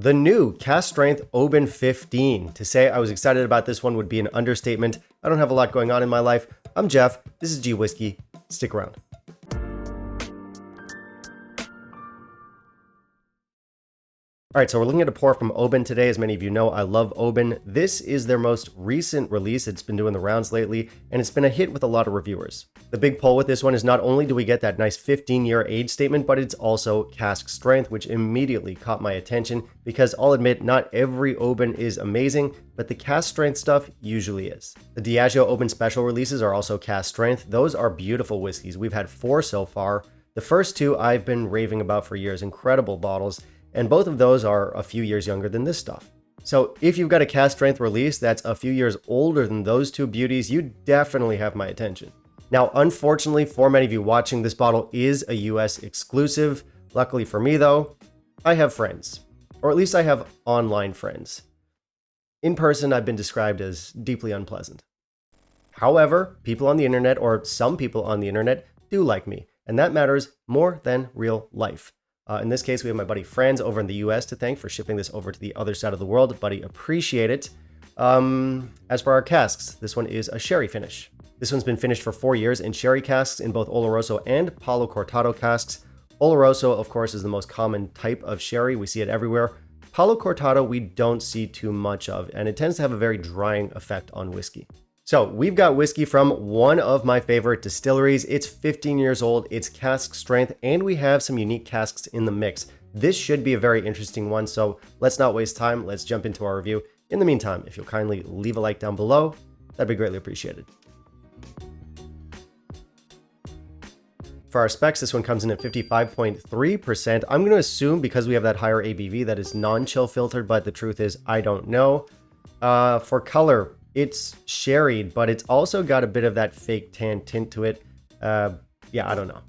The new Cask Strength Oban 15. To say I was excited about this one would be an understatement. I don't have a lot going on in my life. I'm Jeff. This is G Whiskey. Stick around. All right, so we're looking at a pour from Oban today. As many of you know, I love Oban. This is their most recent release. It's been doing the rounds lately, and it's been a hit with a lot of reviewers. The big pull with this one is not only do we get that nice 15-year age statement, but it's also cask strength, which immediately caught my attention because I'll admit not every Oban is amazing, but the cask strength stuff usually is. The Diageo Oban special releases are also cask strength. Those are beautiful whiskeys. We've had 4 so far. The first 2 I've been raving about for years. Incredible bottles. And both of those are a few years younger than this stuff. So if you've got a cask strength release that's a few years older than those 2 beauties, you definitely have my attention. Now, unfortunately, for many of you watching, this bottle is a US exclusive. Luckily for me though, I have friends, or at least I have online friends. In person, I've been described as deeply unpleasant. However, people on the internet, or some people on the internet, do like me, and that matters more than real life. In this case, we have my buddy Franz over in the US to thank for shipping this over to the other side of the world. Buddy, appreciate it. As for our casks, this one is a sherry finish. This one's been finished for 4 years in sherry casks in both Oloroso and Palo Cortado casks. Oloroso, of course, is the most common type of sherry. We see it everywhere. Palo Cortado, we don't see too much of, and it tends to have a very drying effect on whiskey. So we've got whiskey from one of my favorite distilleries. It's 15 years old, it's cask strength, and we have some unique casks in the mix. This should be a very interesting one, so let's not waste time. Let's jump into our review. In the meantime, if you'll kindly leave a like down below, that'd be greatly appreciated. For our specs, this one comes in at 55.3%. I'm going to assume because we have that higher ABV that is non-chill filtered, but the truth is I don't know. For color, it's sherried, but it's also got a bit of that fake tan tint to it. Yeah, I don't know.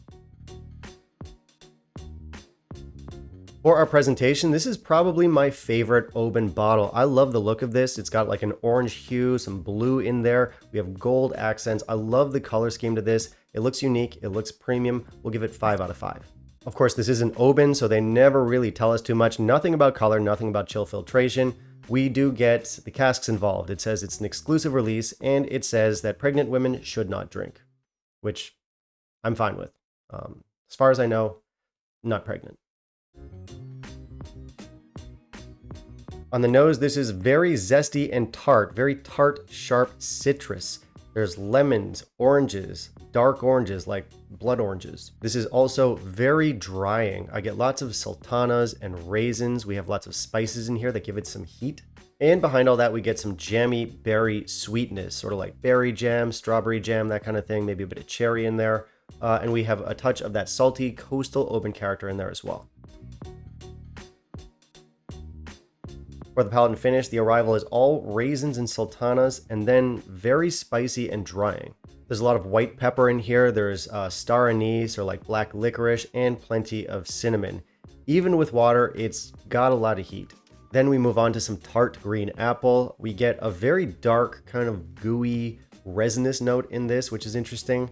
For our presentation, this is probably my favorite Oban bottle. I love the look of this. It's got like an orange hue, some blue in there. We have gold accents. I love the color scheme to this. It looks unique. It looks premium. We'll give it 5 out of 5. Of course, this is an Oban, so they never really tell us too much. Nothing about color, nothing about chill filtration. We do get the casks involved. It says it's an exclusive release, and it says that pregnant women should not drink, which I'm fine with. As far as I know, not pregnant. On the nose, this is very zesty and tart, very tart, sharp citrus. There's lemons, oranges, dark oranges like blood oranges. This is also very drying. I get lots of sultanas and raisins. We have lots of spices in here that give it some heat. And behind all that, we get some jammy berry sweetness, sort of like berry jam, strawberry jam, that kind of thing. Maybe a bit of cherry in there. And we have a touch of that salty coastal Oban character in there as well. For the palate and finish, the arrival is all raisins and sultanas, and then very spicy and drying. There's a lot of white pepper in here. There's star anise or like black licorice, and plenty of cinnamon. Even with water, it's got a lot of heat. Then we move on to some tart green apple. We get a very dark, kind of gooey, resinous note in this, which is interesting.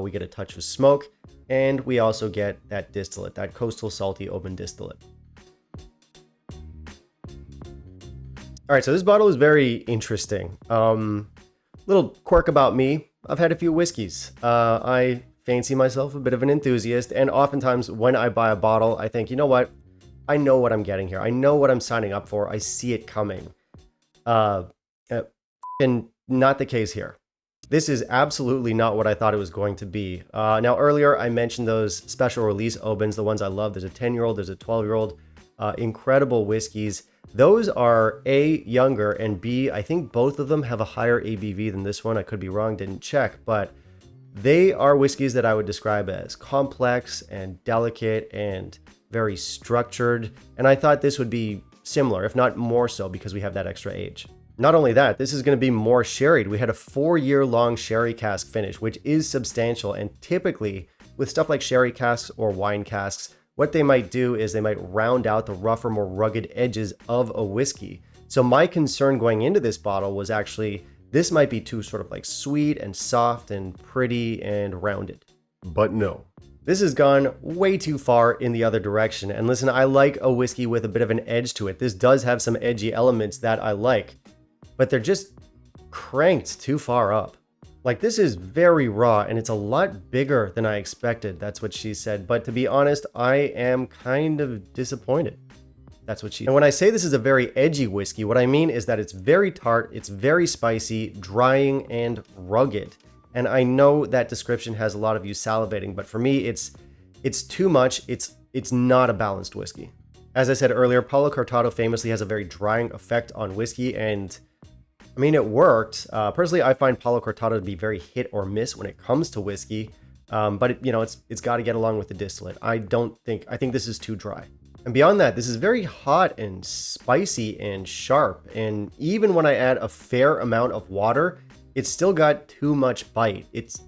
We get a touch of smoke, and we also get that distillate, that coastal salty Oban distillate. All right, so this bottle is very interesting. Little quirk about me, I've had a few whiskeys. I fancy myself a bit of an enthusiast, and oftentimes when I buy a bottle, I think, you know what? I know what I'm getting here. I know what I'm signing up for. I see it coming. And not the case here. This is absolutely not what I thought it was going to be. Now, earlier I mentioned those special release Obans, the ones I love. There's a 10-year-old, there's a 12-year-old. Incredible whiskeys. Those are A, younger, and B, I think both of them have a higher ABV than this one. I could be wrong, didn't check, but they are whiskeys that I would describe as complex and delicate and very structured. And I thought this would be similar, if not more so, because we have that extra age. Not only that, this is going to be more sherried. We had a 4-year-long sherry cask finish, which is substantial. And typically, with stuff like sherry casks or wine casks, what they might do is they might round out the rougher, more rugged edges of a whiskey. So my concern going into this bottle was actually, this might be too sort of like sweet and soft and pretty and rounded. But no, This has gone way too far in the other direction. And listen, I like a whiskey with a bit of an edge to it. This does have some edgy elements that I like, but they're just cranked too far up. Like, this is very raw and it's a lot bigger than I expected. That's what she said. But to be honest, I am kind of disappointed. That's what she said. And when I say this is a very edgy whiskey, what I mean is that it's very tart, it's very spicy, drying, and rugged. And I know that description has a lot of you salivating, but for me, it's too much. It's not a balanced whiskey. As I said earlier, Palo Cortado famously has a very drying effect on whiskey, and I mean, it worked. Personally, I find Palo Cortado to be very hit or miss when it comes to whiskey, but it's got to get along with the distillate. I think this is too dry. And beyond that, this is very hot and spicy and sharp, and even when I add a fair amount of water, it's still got too much bite. It's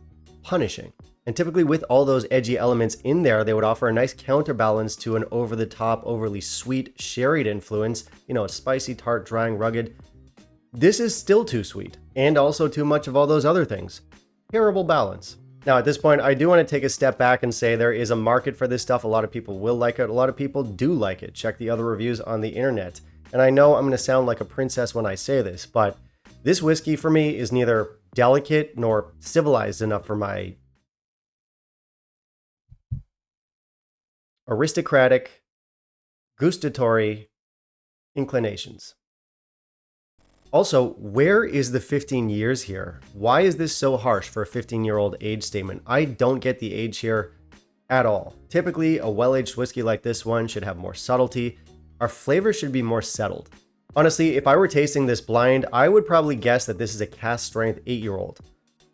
punishing. And typically with all those edgy elements in there, they would offer a nice counterbalance to an over-the-top, overly sweet, sherried influence. A spicy, tart, drying, rugged. This is still too sweet, and also too much of all those other things. Terrible balance. Now, at this point, I do want to take a step back and say there is a market for this stuff. A lot of people will like it. A lot of people do like it. Check the other reviews on the internet. And I know I'm going to sound like a princess when I say this, but this whiskey for me is neither delicate nor civilized enough for my aristocratic, gustatory inclinations. Also, where is the 15 years here? Why is this so harsh for a 15-year-old age statement? I don't get the age here at all. Typically, a well-aged whiskey like this one should have more subtlety. Our flavor should be more settled. Honestly, if I were tasting this blind, I would probably guess that this is a Cask Strength 8-year-old.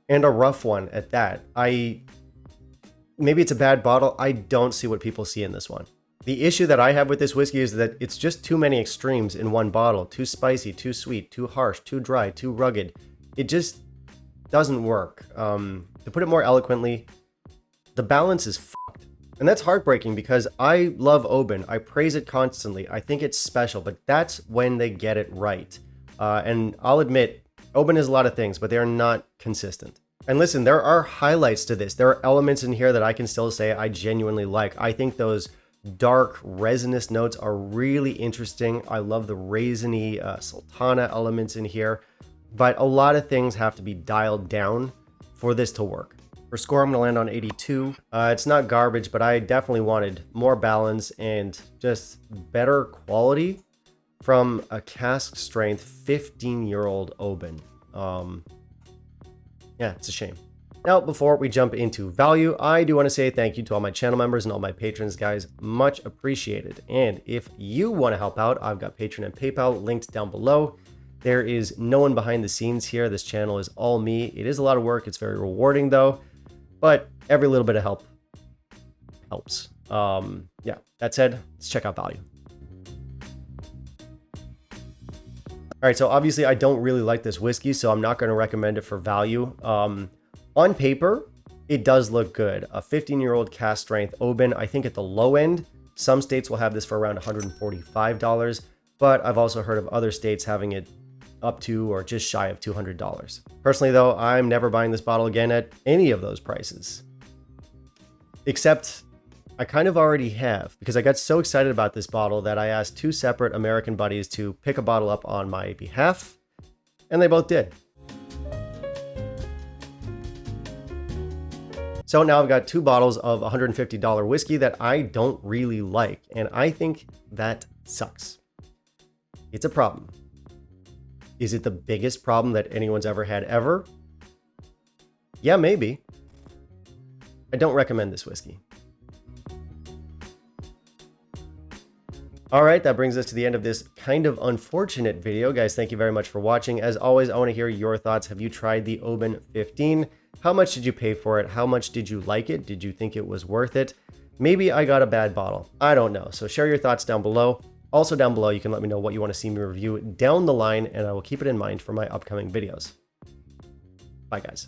And a rough one at that. Maybe it's a bad bottle. I don't see what people see in this one. The issue that I have with this whiskey is that it's just too many extremes in one bottle. Too spicy, too sweet, too harsh, too dry, too rugged. It just doesn't work. To put it more eloquently, the balance is fucked. And that's heartbreaking because I love Oban. I praise it constantly. I think it's special, but that's when they get it right. And I'll admit, Oban is a lot of things, but they're not consistent. And listen, there are highlights to this. There are elements in here that I can still say I genuinely like. I think those dark resinous notes are really interesting. I love the raisiny sultana elements in here, but a lot of things have to be dialed down for this to work. For score, I'm gonna land on 82. It's not garbage, but I definitely wanted more balance and just better quality from a Cask Strength 15-year-old Oban. Yeah, it's a shame. Now, before we jump into value, I do want to say thank you to all my channel members and all my patrons, guys. Much appreciated. And if you want to help out, I've got Patreon and PayPal linked down below. There is no one behind the scenes here. This channel is all me. It is a lot of work. It's very rewarding, though. But every little bit of help helps. Yeah, that said, let's check out value. All right, so obviously I don't really like this whiskey, so I'm not going to recommend it for value. On paper, it does look good. A 15-year-old Cask Strength Oban, I think at the low end, some states will have this for around $145, but I've also heard of other states having it up to or just shy of $200. Personally, though, I'm never buying this bottle again at any of those prices. Except I kind of already have, because I got so excited about this bottle that I asked 2 separate American buddies to pick a bottle up on my behalf, and they both did. So now I've got 2 bottles of $150 whiskey that I don't really like, and I think that sucks. It's a problem. Is it the biggest problem that anyone's ever had ever? Yeah, maybe. I don't recommend this whiskey. All right, that brings us to the end of this kind of unfortunate video. Guys, thank you very much for watching. As always, I want to hear your thoughts. Have you tried the Oban 15? How much did you pay for it? How much did you like it? Did you think it was worth it? Maybe I got a bad bottle. I don't know. So share your thoughts down below. Also down below, you can let me know what you want to see me review down the line, and I will keep it in mind for my upcoming videos. Bye, guys.